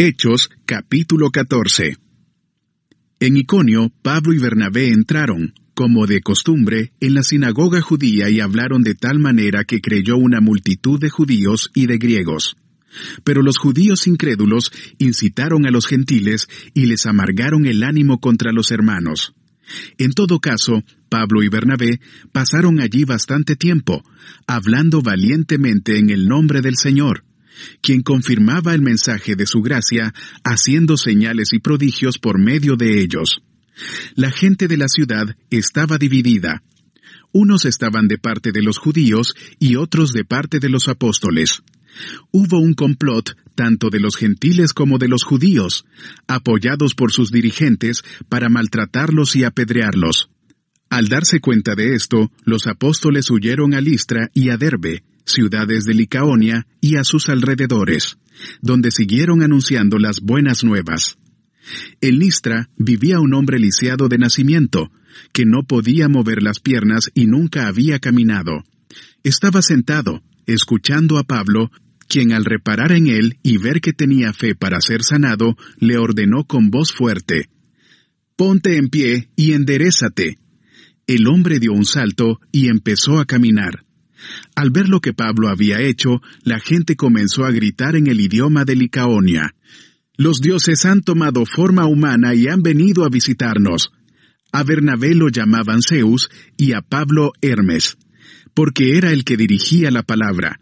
Hechos, capítulo 14. En Iconio, Pablo y Bernabé entraron, como de costumbre, en la sinagoga judía y hablaron de tal manera que creyó una multitud de judíos y de griegos. Pero los judíos incrédulos incitaron a los gentiles y les amargaron el ánimo contra los hermanos. En todo caso, Pablo y Bernabé pasaron allí bastante tiempo, hablando valientemente en el nombre del Señor, quien confirmaba el mensaje de su gracia, haciendo señales y prodigios por medio de ellos. La gente de la ciudad estaba dividida. Unos estaban de parte de los judíos y otros de parte de los apóstoles. Hubo un complot tanto de los gentiles como de los judíos, apoyados por sus dirigentes para maltratarlos y apedrearlos. Al darse cuenta de esto, los apóstoles huyeron a Listra y a Derbe, ciudades de Licaonia y a sus alrededores, donde siguieron anunciando las buenas nuevas. En Listra vivía un hombre lisiado de nacimiento, que no podía mover las piernas y nunca había caminado. Estaba sentado, escuchando a Pablo, quien al reparar en él y ver que tenía fe para ser sanado, le ordenó con voz fuerte: «Ponte en pie y enderézate». El hombre dio un salto y empezó a caminar. Al ver lo que Pablo había hecho, la gente comenzó a gritar en el idioma de Licaonia: «Los dioses han tomado forma humana y han venido a visitarnos». A Bernabé lo llamaban Zeus y a Pablo Hermes, porque era el que dirigía la palabra.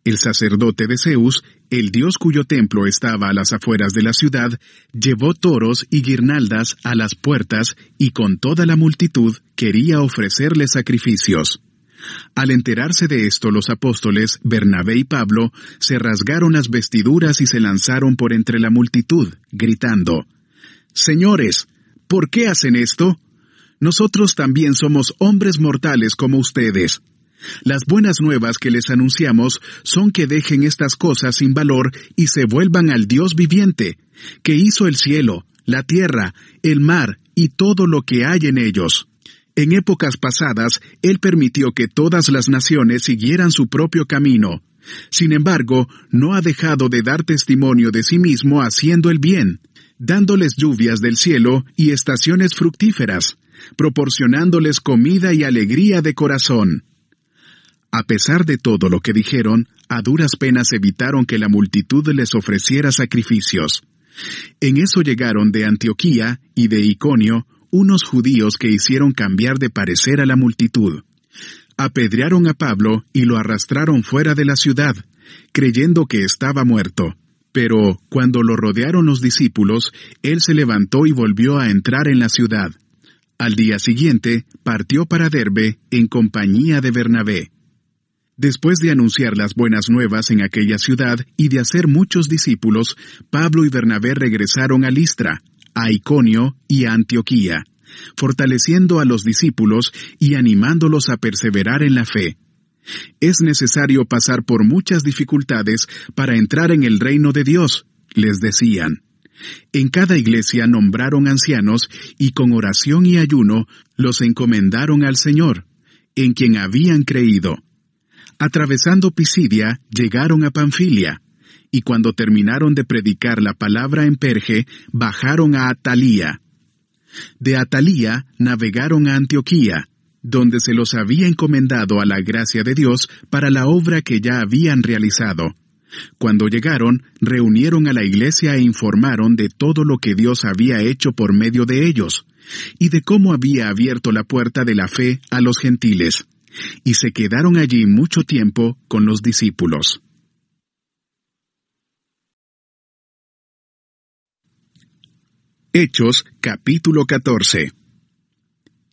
El sacerdote de Zeus, el dios cuyo templo estaba a las afueras de la ciudad, llevó toros y guirnaldas a las puertas y con toda la multitud quería ofrecerle sacrificios. Al enterarse de esto, los apóstoles, Bernabé y Pablo, se rasgaron las vestiduras y se lanzaron por entre la multitud, gritando: «Señores, ¿por qué hacen esto? Nosotros también somos hombres mortales como ustedes. Las buenas nuevas que les anunciamos son que dejen estas cosas sin valor y se vuelvan al Dios viviente, que hizo el cielo, la tierra, el mar y todo lo que hay en ellos. En épocas pasadas, Él permitió que todas las naciones siguieran su propio camino. Sin embargo, no ha dejado de dar testimonio de sí mismo haciendo el bien, dándoles lluvias del cielo y estaciones fructíferas, proporcionándoles comida y alegría de corazón». A pesar de todo lo que dijeron, a duras penas evitaron que la multitud les ofreciera sacrificios. En eso llegaron de Antioquía y de Iconio unos judíos que hicieron cambiar de parecer a la multitud. Apedrearon a Pablo y lo arrastraron fuera de la ciudad, creyendo que estaba muerto. Pero cuando lo rodearon los discípulos, él se levantó y volvió a entrar en la ciudad. Al día siguiente, partió para Derbe en compañía de Bernabé. Después de anunciar las buenas nuevas en aquella ciudad y de hacer muchos discípulos, Pablo y Bernabé regresaron a Listra, a Iconio y a Antioquía, fortaleciendo a los discípulos y animándolos a perseverar en la fe. Es necesario pasar por muchas dificultades para entrar en el reino de Dios, les decían. En cada iglesia nombraron ancianos y con oración y ayuno los encomendaron al Señor, en quien habían creído. Atravesando Pisidia, llegaron a Panfilia, y cuando terminaron de predicar la palabra en Perge, bajaron a Atalía. De Atalía navegaron a Antioquía, donde se los había encomendado a la gracia de Dios para la obra que ya habían realizado. Cuando llegaron, reunieron a la iglesia e informaron de todo lo que Dios había hecho por medio de ellos, y de cómo había abierto la puerta de la fe a los gentiles. Y se quedaron allí mucho tiempo con los discípulos. Hechos, capítulo 14.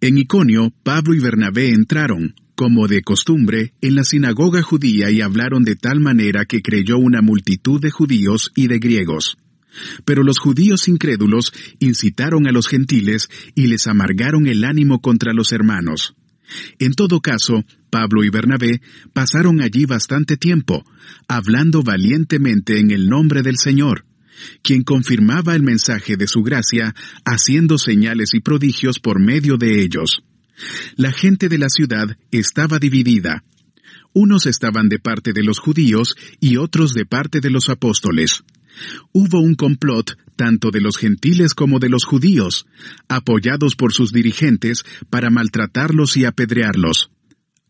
En Iconio, Pablo y Bernabé entraron, como de costumbre, en la sinagoga judía y hablaron de tal manera que creyó una multitud de judíos y de griegos. Pero los judíos incrédulos incitaron a los gentiles y les amargaron el ánimo contra los hermanos. En todo caso, Pablo y Bernabé pasaron allí bastante tiempo, hablando valientemente en el nombre del Señor, quien confirmaba el mensaje de su gracia, haciendo señales y prodigios por medio de ellos. La gente de la ciudad estaba dividida. Unos estaban de parte de los judíos y otros de parte de los apóstoles. Hubo un complot tanto de los gentiles como de los judíos, apoyados por sus dirigentes para maltratarlos y apedrearlos.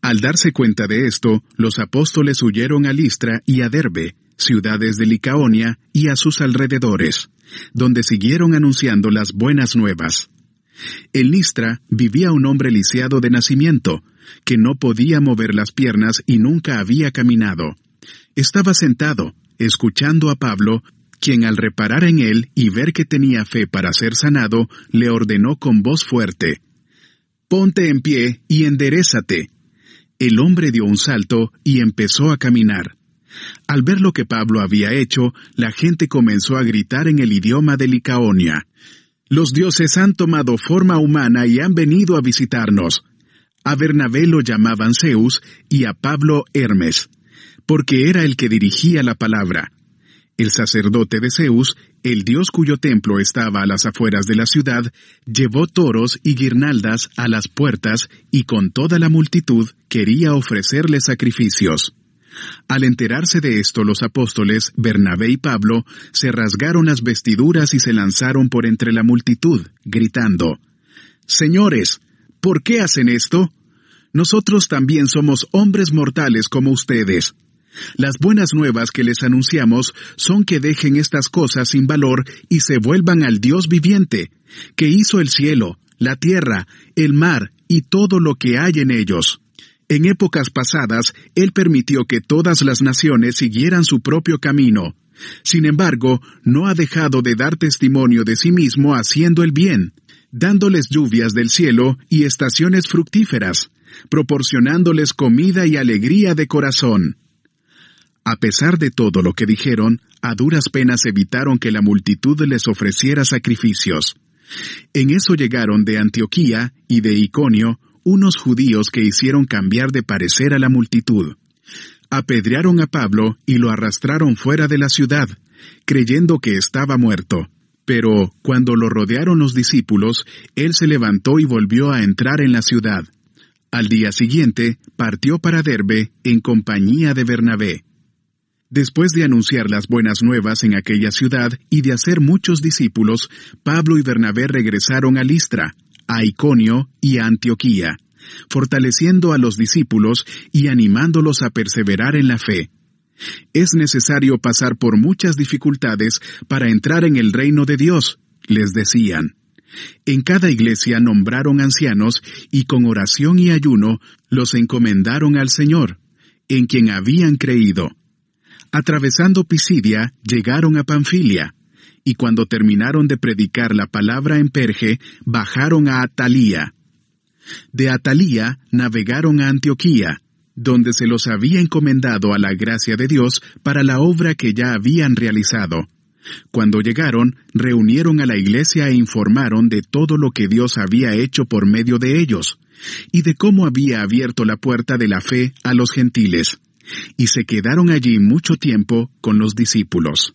Al darse cuenta de esto, los apóstoles huyeron a Listra y a Derbe, ciudades de Licaonia y a sus alrededores, donde siguieron anunciando las buenas nuevas. En Listra vivía un hombre lisiado de nacimiento, que no podía mover las piernas y nunca había caminado. Estaba sentado, escuchando a Pablo, quien al reparar en él y ver que tenía fe para ser sanado, le ordenó con voz fuerte: «Ponte en pie y enderézate». El hombre dio un salto y empezó a caminar. Al ver lo que Pablo había hecho, la gente comenzó a gritar en el idioma de Licaonia: «Los dioses han tomado forma humana y han venido a visitarnos». A Bernabé lo llamaban Zeus y a Pablo Hermes, porque era el que dirigía la palabra. El sacerdote de Zeus, el dios cuyo templo estaba a las afueras de la ciudad, llevó toros y guirnaldas a las puertas y con toda la multitud quería ofrecerle sacrificios. Al enterarse de esto, los apóstoles, Bernabé y Pablo, se rasgaron las vestiduras y se lanzaron por entre la multitud, gritando: «Señores, ¿por qué hacen esto? Nosotros también somos hombres mortales como ustedes. Las buenas nuevas que les anunciamos son que dejen estas cosas sin valor y se vuelvan al Dios viviente, que hizo el cielo, la tierra, el mar y todo lo que hay en ellos. En épocas pasadas, Él permitió que todas las naciones siguieran su propio camino. Sin embargo, no ha dejado de dar testimonio de sí mismo haciendo el bien, dándoles lluvias del cielo y estaciones fructíferas, proporcionándoles comida y alegría de corazón». A pesar de todo lo que dijeron, a duras penas evitaron que la multitud les ofreciera sacrificios. En eso llegaron de Antioquía y de Iconio unos judíos que hicieron cambiar de parecer a la multitud. Apedrearon a Pablo y lo arrastraron fuera de la ciudad, creyendo que estaba muerto. Pero cuando lo rodearon los discípulos, él se levantó y volvió a entrar en la ciudad. Al día siguiente, partió para Derbe en compañía de Bernabé. Después de anunciar las buenas nuevas en aquella ciudad y de hacer muchos discípulos, Pablo y Bernabé regresaron a Listra, a Iconio y a Antioquía, fortaleciendo a los discípulos y animándolos a perseverar en la fe. Es necesario pasar por muchas dificultades para entrar en el reino de Dios, les decían. En cada iglesia nombraron ancianos y con oración y ayuno los encomendaron al Señor, en quien habían creído. Atravesando Pisidia, llegaron a Panfilia, y cuando terminaron de predicar la palabra en Perge, bajaron a Atalía. De Atalía navegaron a Antioquía, donde se los había encomendado a la gracia de Dios para la obra que ya habían realizado. Cuando llegaron, reunieron a la iglesia e informaron de todo lo que Dios había hecho por medio de ellos, y de cómo había abierto la puerta de la fe a los gentiles. Y se quedaron allí mucho tiempo con los discípulos.